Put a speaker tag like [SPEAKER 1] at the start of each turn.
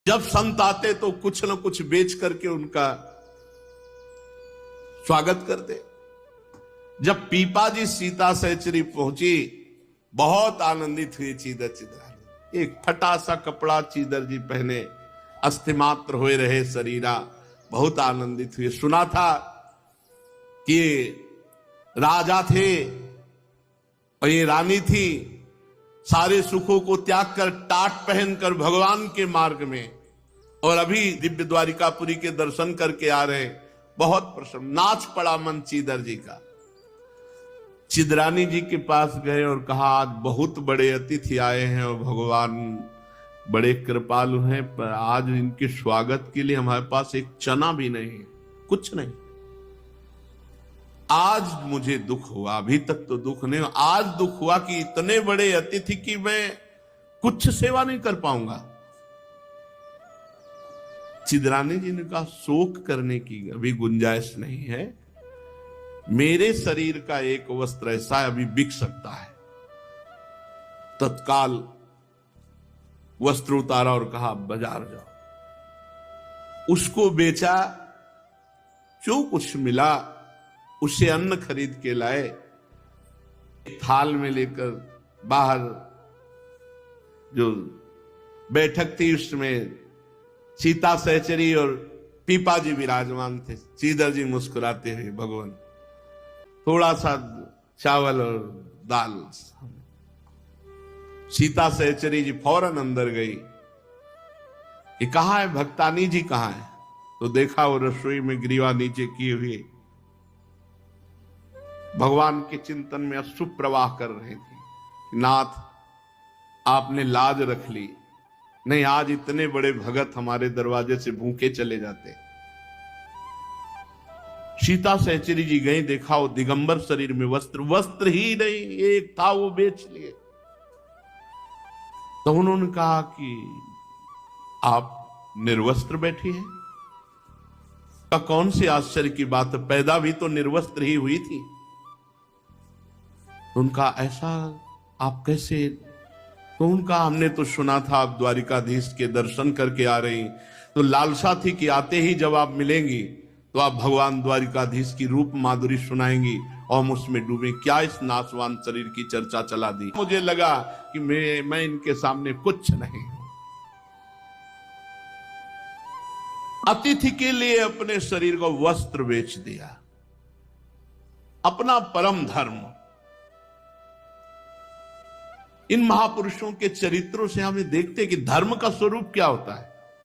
[SPEAKER 1] जब संत आते तो कुछ न कुछ बेच करके उनका स्वागत करते। जब पीपा जी सीता सहचरी पहुंची, बहुत आनंदित हुई चीदर चिदरानी। एक फटा सा कपड़ा चीदर जी पहने, अस्थिमात्र हुए रहे शरीरा, बहुत आनंदित हुए। सुना था कि राजा थे और ये रानी थी, सारे सुखों को त्याग कर टाट पहनकर भगवान के मार्ग में, और अभी दिव्य द्वारिकापुरी के दर्शन करके आ रहे। बहुत प्रसन्न, नाच पड़ा मन चीदर जी का। चिदरानी जी के पास गए और कहा, आज बहुत बड़े अतिथि आए हैं और भगवान बड़े कृपालु हैं, पर आज इनके स्वागत के लिए हमारे पास एक चना भी नहीं है, कुछ नहीं। आज मुझे दुख हुआ, अभी तक तो दुख नहीं हुआ, आज दुख हुआ कि इतने बड़े अतिथि की मैं कुछ सेवा नहीं कर पाऊंगा। चिदरानी जी ने कहा, शोक करने की अभी गुंजाइश नहीं है, मेरे शरीर का एक वस्त्र ऐसा अभी बिक सकता है। तत्काल वस्त्र उतारा और कहा, बाजार जाओ। उसको बेचा, जो कुछ मिला उसे अन्न खरीद के लाए, थाल में लेकर बाहर जो बैठक थी उसमें सीता सहचरी और पीपा जी विराजमान थे। चीदर जी मुस्कुराते हुए, भगवान थोड़ा सा चावल और दाल। सीता सहचरी जी फौरन अंदर गई कि कहां है भक्तानी जी, कहां है? तो देखा वो रसोई में ग्रीवा नीचे किए हुए भगवान के चिंतन में अश्रु प्रवाह कर रहे थे। नाथ, आपने लाज रख ली, नहीं आज इतने बड़े भगत हमारे दरवाजे से भूखे चले जाते। सीता सहचरी जी गई, देखा वो दिगंबर शरीर में वस्त्र ही नहीं एक था, वो बेच लिए। तो उन्होंने कहा कि आप निर्वस्त्र बैठी हैं? का कौन सी आश्चर्य की बात, पैदा भी तो निर्वस्त्र ही हुई थी। उनका ऐसा आप कैसे? तो उनका, हमने तो सुना था आप द्वारिकाधीश के दर्शन करके आ रही, तो लालसा थी कि आते ही जब आप मिलेंगी तो आप भगवान द्वारिकाधीश की रूप माधुरी सुनाएंगी और हम उसमें डूबे। क्या इस नाशवान शरीर की चर्चा चला दी। मुझे लगा कि मैं इनके सामने कुछ नहीं हूं। अतिथि के लिए अपने शरीर को वस्त्र बेच दिया, अपना परम धर्म। इन महापुरुषों के चरित्रों से हमें देखते कि धर्म का स्वरूप क्या होता है।